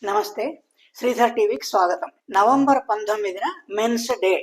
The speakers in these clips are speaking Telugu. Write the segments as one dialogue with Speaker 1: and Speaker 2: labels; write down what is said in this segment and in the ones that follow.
Speaker 1: నమస్తే. శ్రీధర్ టీవీకి స్వాగతం. నవంబర్ 19న మెన్స్ డే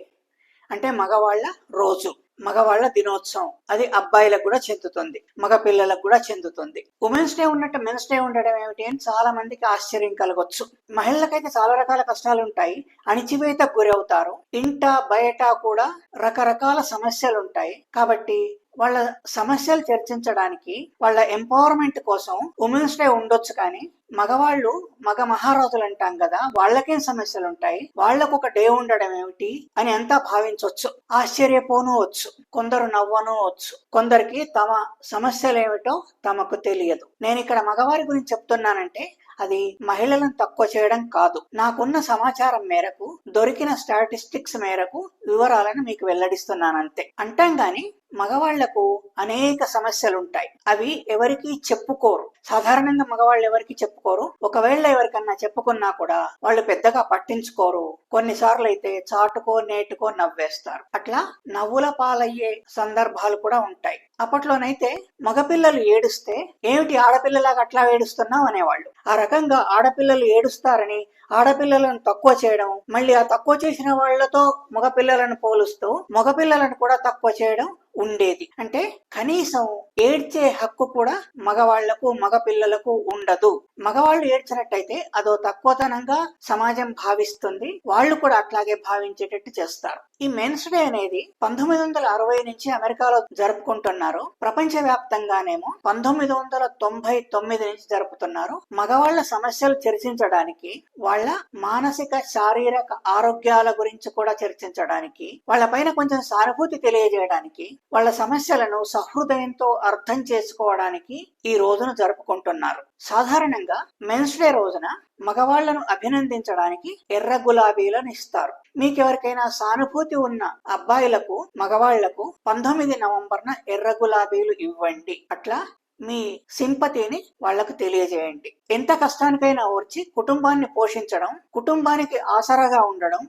Speaker 1: అంటే మగవాళ్ళ రోజు, మగవాళ్ళ దినోత్సవం. అది అబ్బాయిలకు కూడా చెందుతుంది, మగ పిల్లలకు కూడా చెందుతుంది. ఉమెన్స్ డే ఉన్నట్టు మెన్స్ డే ఉండడం ఏమిటి అని చాలా మందికి ఆశ్చర్యం కలగొచ్చు. మహిళలకైతే చాలా రకాల కష్టాలు ఉంటాయి, అణిచివేతకు గురవుతారు, ఇంట బయట కూడా రకరకాల సమస్యలు ఉంటాయి. కాబట్టి వాళ్ళ సమస్యలు చర్చించడానికి, వాళ్ళ ఎంపవర్మెంట్ కోసం ఉమెన్స్ డే ఉండొచ్చు. కానీ మగవాళ్ళు మగ మహారాజులు అంటాం కదా, వాళ్ళకేం సమస్యలు ఉంటాయి, వాళ్లకు ఒక డే ఉండడం ఏమిటి అని అంతా భావించవచ్చు, ఆశ్చర్యపోను వచ్చు, కొందరు నవ్వను వచ్చు, కొందరికి తమ సమస్యలు ఏమిటో తమకు తెలియదు. నేను ఇక్కడ మగవారి గురించి చెప్తున్నానంటే అది మహిళలను తక్కువ చేయడం కాదు. నాకున్న సమాచారం మేరకు, దొరికిన స్టాటిస్టిక్స్ మేరకు వివరాలను మీకు వెల్లడిస్తున్నాను అంతే. అంటాం గాని మగవాళ్లకు అనేక సమస్యలు ఉంటాయి, అవి ఎవరికి చెప్పుకోరు. సాధారణంగా మగవాళ్ళు ఎవరికి చెప్పుకోరు. ఒకవేళ ఎవరికన్నా చెప్పుకున్నా కూడా వాళ్ళు పెద్దగా పట్టించుకోరు. కొన్నిసార్లు అయితే చాటుకో నేటుకో నవ్వేస్తారు. అట్లా నవ్వుల పాలయ్యే సందర్భాలు కూడా ఉంటాయి. అప్పట్లోనైతే మగపిల్లలు ఏడుస్తే ఏమిటి ఆడపిల్లలాగా అట్లా ఏడుస్తున్నావు అనేవాళ్ళు. ఆ రకంగా ఆడపిల్లలు ఏడుస్తారని ఆడపిల్లలను తక్కువ చేయడం, మళ్ళీ ఆ తక్కువ చేసిన వాళ్లతో మగపిల్లలను పోలుస్తూ మగపిల్లలను కూడా తక్కువ చేయడం ఉండేది. అంటే కనీసం ఏడ్చే హక్కు కూడా మగవాళ్లకు మగపిల్లలకు ఉండదు. మగవాళ్ళు ఏడ్చినట్టయితే అదో తక్కువతనంగా సమాజం భావిస్తుంది, వాళ్ళు కూడా అట్లాగే భావించేటట్టు చేస్తారు. ఈ మెన్స్ డే అనేది 1960 నుంచి అమెరికాలో జరుపుకుంటున్నారు. ప్రపంచ వ్యాప్తంగానేమో 1999 నుంచి జరుపుతున్నారు. మగవాళ్ల సమస్యలు చర్చించడానికి, వాళ్ళ మానసిక శారీరక ఆరోగ్యాల గురించి కూడా చర్చించడానికి, వాళ్ళ పైన కొంచెం సానుభూతి తెలియజేయడానికి, వాళ్ళ సమస్యలను సహృదయంతో అర్థం చేసుకోవడానికి ఈ రోజును జరుపుకుంటున్నారు. సాధారణంగా మెన్స్ డే రోజున మగవాళ్లను అభినందించడానికి ఎర్ర గులాబీలను ఇస్తారు. మీకెవరికైనా సానుభూతి ఉన్న అబ్బాయిలకు, మగవాళ్లకు 19 నవంబర్న ఎర్ర గులాబీలు ఇవ్వండి. అట్లా మీ సింపతిని వాళ్లకు తెలియజేయండి. ఎంత కష్టానికైనా ఓర్చి కుటుంబాన్ని పోషించడం, కుటుంబానికి ఆసరాగా ఉండడం,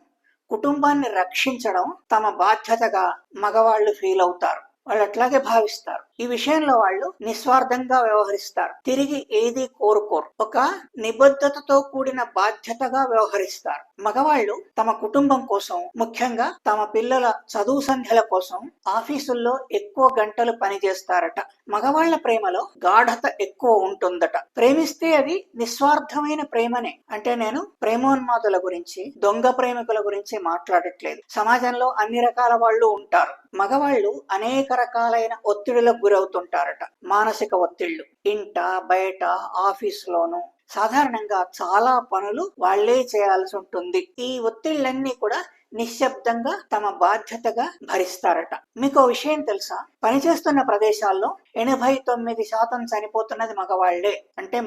Speaker 1: కుటుంబాన్ని రక్షించడం తమ బాధ్యతగా మగవాళ్లు ఫీల్ అవుతారు. వాళ్ళు అట్లాగే భావిస్తారు. ఈ విషయంలో వాళ్ళు నిస్వార్థంగా వ్యవహరిస్తారు, తిరిగి ఏది కోరుకోరు, ఒక నిబద్ధతతో కూడిన బాధ్యతగా వ్యవహరిస్తారు. మగవాళ్ళు తమ కుటుంబం కోసం, ముఖ్యంగా తమ పిల్లల చదువు సంధ్యల కోసం ఆఫీసుల్లో ఎక్కువ గంటలు పనిచేస్తారట. మగవాళ్ల ప్రేమలో గాఢత ఎక్కువ ఉంటుందట. ప్రేమిస్తే అది నిస్వార్థమైన ప్రేమనే. అంటే నేను ప్రేమోన్మాదుల గురించి, దొంగ ప్రేమికుల గురించి మాట్లాడట్లేదు. సమాజంలో అన్ని రకాల వాళ్ళు ఉంటారు. మగవాళ్ళు అనేక రకాలైన ఒత్తిడులకు గురవుతుంటారట. మానసిక ఒత్తిళ్లు ఇంట బయట ఆఫీసులోను సాధారణంగా చాలా పనులు వాళ్లే చేయాల్సి ఉంటుంది. ఈ ఒత్తిళ్లన్నీ కూడా నిశ్శబ్దంగా తమ బాధ్యతగా భరిస్తారట. మీకు విషయం తెలుసా, పనిచేస్తున్న ప్రదేశాల్లో 89% చనిపోతున్నది మగవాళ్లే. అంటే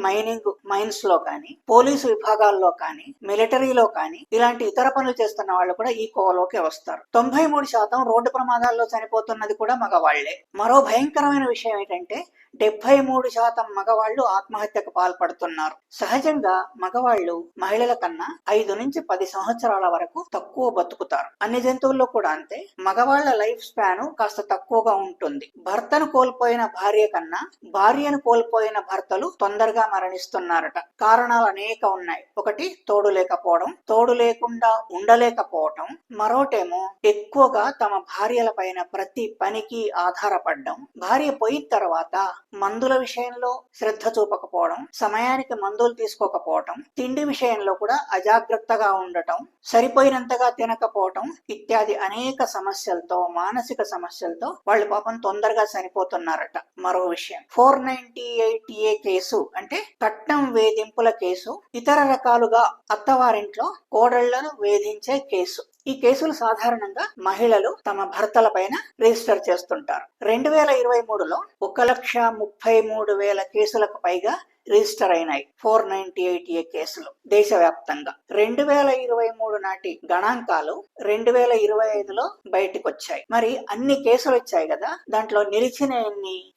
Speaker 1: మైన్స్ లో కానీ, పోలీసు విభాగాల్లో కానీ, మిలిటరీలో కానీ, ఇలాంటి ఇతర పనులు చేస్తున్న వాళ్ళు కూడా ఈ కోవలోకి వస్తారు. 93% రోడ్డు ప్రమాదాల్లో చనిపోతున్నది కూడా మగవాళ్లే. మరో భయంకరమైన విషయం ఏంటంటే 73% మగవాళ్లు ఆత్మహత్యకు పాల్పడుతున్నారు. సహజంగా మగవాళ్లు మహిళల కన్నా 5 నుంచి 10 సంవత్సరాల వరకు తక్కువ బతుకుతారు. అన్ని జంతువుల్లో కూడా అంతే. మగవాళ్ల లైఫ్ స్పాన్ కాస్త తక్కువగా ఉంటుంది. భర్తను కోల్పోయిన భార్య కన్నా భార్యను కోల్పోయిన భర్తలు తొందరగా మరణిస్తున్నారట. కారణాలు అనేక ఉన్నాయి. ఒకటి తోడు లేకపోవడం, తోడు లేకుండా ఉండలేకపోవటం, మరోటేమో ఎక్కువగా తమ భార్యల పైన ప్రతి పనికి ఆధారపడడం, భార్య పోయిన తర్వాత మందుల విషయంలో శ్రద్ధ చూపకపోవడం, సమయానికి మందులు తీసుకోకపోవటం, తిండి విషయంలో కూడా అజాగ్రత్తగా ఉండటం, సరిపోయినంతగా తినకపోవటం ఇత్యాది అనేక సమస్యలతో, మానసిక సమస్యలతో వాళ్ళు పాపం తొందరగా చనిపోతున్నారట. మరో విషయం 498A కేసు అంటే కట్నం వేధింపుల కేసు, ఇతర రకాలుగా అత్తవారింట్లో కోడళ్లను వేధించే కేసు. ఈ కేసులు సాధారణంగా మహిళలు తమ భర్తల పైన రిజిస్టర్ చేస్తుంటారు. 2023లో 1,33,000 కేసులకు పైగా రిజిస్టర్ అయినాయి 498A కేసులు దేశవ్యాప్తంగా. 2023 నాటి గణాంకాలు 2025లో బయటకు వచ్చాయి. మరి అన్ని కేసులు వచ్చాయి కదా, దాంట్లో నిలిచిన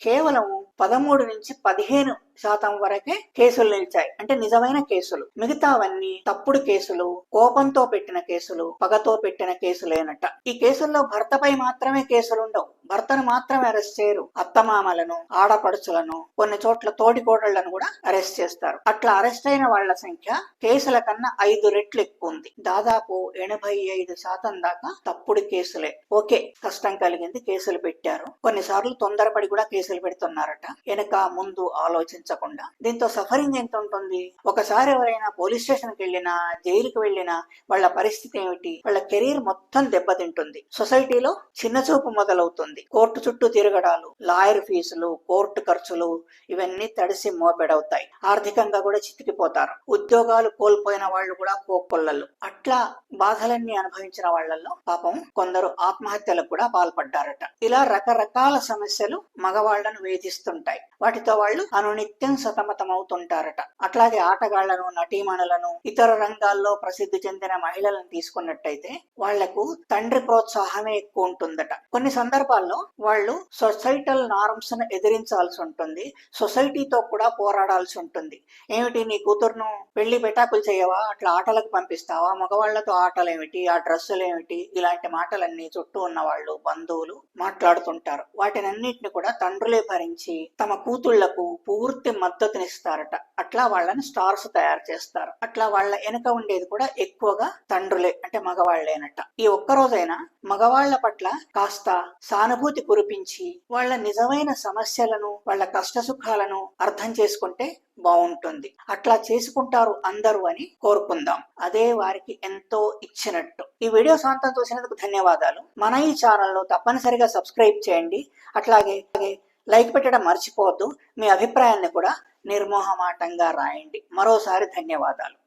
Speaker 1: కేవలం 13 నుంచి 15% వరకే కేసులు నిలిచాయి. అంటే నిజమైన కేసులు. మిగతావన్నీ తప్పుడు కేసులు, కోపంతో పెట్టిన కేసులు, పగతో పెట్టిన కేసులేనట. ఈ కేసుల్లో భర్తపై మాత్రమే కేసులుండవు, భర్తను మాత్రమే అరెస్ట్ చేయరు, అత్తమామలను, ఆడపడుచులను, కొన్ని చోట్ల తోడికోడళ్లను కూడా అరెస్ట్ చేస్తారు. అట్లా అరెస్ట్ అయిన వాళ్ల సంఖ్య కేసుల కన్నా 5 రెట్లు ఎక్కువ ఉంది. దాదాపు 85% దాకా తప్పుడు కేసులే. ఓకే, కష్టం కలిగింది, కేసులు పెట్టారు. కొన్నిసార్లు తొందరపడి కూడా కేసులు పెడుతున్నారట, వెనక ముందు ఆలోచించకుండా. దీంతో సఫరింగ్ ఎంత ఉంటుంది? ఒకసారి ఎవరైనా పోలీస్ స్టేషన్ కి వెళ్ళినా, జైలుకి వెళ్ళినా వాళ్ళ పరిస్థితి ఏమిటి? వాళ్ళ కెరీర్ మొత్తం దెబ్బతింటుంది. సొసైటీలో చిన్న చూపు మొదలవుతుంది. కోర్టు చుట్టూ తిరగడాలు, లాయర్ ఫీజులు, కోర్టు ఖర్చులు, ఇవన్నీ తడిసి మోపెడవుతాయి. ఆర్థికంగా కూడా చితికిపోతారు. ఉద్యోగాలు కోల్పోయిన వాళ్ళు కూడా కోకొల్లలు. అట్లా బాధలన్నీ అనుభవించిన వాళ్లలో పాపం కొందరు ఆత్మహత్యలకు కూడా పాల్పడ్డారట. ఇలా రకరకాల సమస్యలు మగవాళ్లను వేధిస్తుంటాయి. వాటితో వాళ్ళు అనునిత్యం సతమతమవుతుంటారట. అట్లాగే ఆటగాళ్లను, నటీమణులను, ఇతర రంగాల్లో ప్రసిద్ధి చెందిన మహిళలను తీసుకున్నట్టయితే వాళ్లకు తండ్రి ప్రోత్సాహమే ఎక్కువ ఉంటుందట. కొన్ని సందర్భాల్లో వాళ్ళు సొసైటల్ నార్మ్స్ ను ఎదిరించాల్సి ఉంటుంది, సొసైటీతో కూడా పోరాడాల్సి ఉంటుంది. ఏమిటి, నీ కూతురును పెళ్లి పెటాకులు చేయవా, అట్లా ఆటలకు పంపిస్తావా, మగవాళ్లతో ఆటలేమిటి, ఆ డ్రెస్సులు ఏమిటి, ఇలాంటి మాటలన్నీ చుట్టూ ఉన్న వాళ్ళు, బంధువులు మాట్లాడుతుంటారు. వాటినన్నిటిని కూడా తండ్రులే భరించి తమ కూతుళ్లకు పూర్తి మద్దతునిస్తారట. అట్లా వాళ్ళని స్టార్స్ తయారు చేస్తారు. అట్లా వాళ్ళ వెనక ఉండేది కూడా ఎక్కువగా తండ్రులే, అంటే మగవాళ్లేనట. ఈ ఒక్కరోజైనా మగవాళ్ల పట్ల కాస్త సానుభూతి కురిపించి వాళ్ళ నిజమైన సమస్యలను, వాళ్ళ కష్ట సుఖాలను అర్థం చేసుకుంటే బాగుంటుంది. అట్లా చేసుకుంటారు అందరూ అని కోరుకుందాం. అదే వారికి ఎంతో ఇచ్చినట్టు. ఈ వీడియో సొంతం చూసినందుకు ధన్యవాదాలు. మన ఈ ఛానల్ను తప్పనిసరిగా సబ్స్క్రైబ్ చేయండి. అట్లాగే లైక్ పెట్టడం మర్చిపోవద్దు. మీ అభిప్రాయాన్ని కూడా నిర్మోహమాటంగా రాయండి. మరోసారి ధన్యవాదాలు.